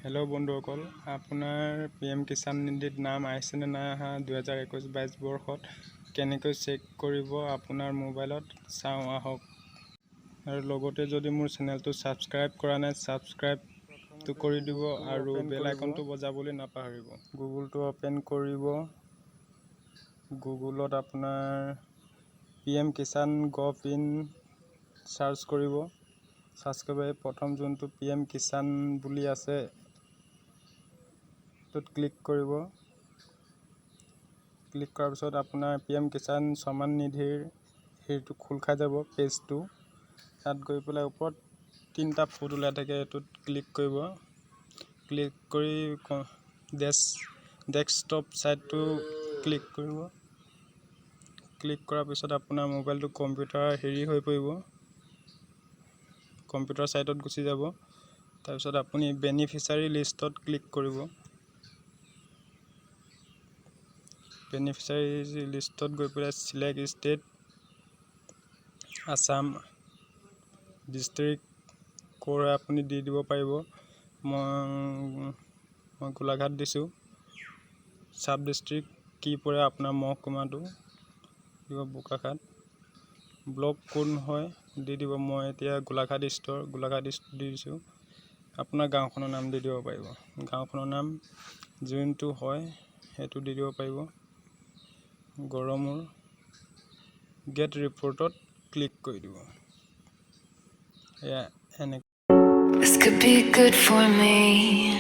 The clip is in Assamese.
হেল্ল' বন্ধুসকল, আপোনাৰ PM কিষাণ নিধিত নাম আহিছেনে নাই অহা 2021-22 বৰ্ষত কেনেকৈ চেক কৰিব আপোনাৰ মোবাইলত চাওঁ আহক। আৰু লগতে যদি মোৰ চেনেলটো ছাবস্ক্ৰাইব কৰা নাই ছাবস্ক্ৰাইবটো কৰি দিব আৰু বেল আইকনটো বজাবলৈ নাপাহৰিব। গুগলটো অ'পেন কৰিব। গুগলত আপোনাৰ PM কিষাণ gov.in চাৰ্চ কৰিব। চাৰ্চ কৰিব প্ৰথম যোনটো PM কিষাণ বুলি আছে টোত ক্লিক কৰিব। ক্লিক কৰাৰ পিছত আপোনাৰ PM কিষাণ সমান নিধিৰ সেইটো খোল খাই যাব পেজটো। তাত গৈ পেলাই ওপৰত তিনিটা ফুট ওলাই থাকে, এইটোত ক্লিক কৰিব। ক্লিক কৰি ডেস্কটপ ছাইডটো ক্লিক কৰিব। ক্লিক কৰাৰ পিছত আপোনাৰ মোবাইলটো কম্পিউটাৰ হৈ পৰিব। কম্পিউটাৰ ছাইটত গুচি যাব। তাৰপিছত আপুনি বেনিফিচিয়াৰী লিষ্টত ক্লিক কৰিব। বেনিফিচিয়াৰী লিষ্টত গৈ পেলাই চিলেক্ট ষ্টেট, আছাম ডিষ্ট্ৰিক্ট ক'ৰ আপুনি দি দিব পাৰিব। মই গোলাঘাট দিছোঁ। চাব ডিষ্ট্ৰিক্ট কি পৰে আপোনাৰ মহকুমাটো দিব, বোকাখাট। ব্লক কোন হয় দি দিব। মই এতিয়া গোলাঘাট ইষ্ট দি দিছোঁ। আপোনাৰ গাঁওখনৰ নাম দি দিব পাৰিব। গাঁওখনৰ নাম যোনটো হয় সেইটো দি দিব পাৰিব। গড়মূৰ গেট ৰিপৰ্টত ক্লিক কৰি দিব। এয়া এনেকৈ This could be good for me.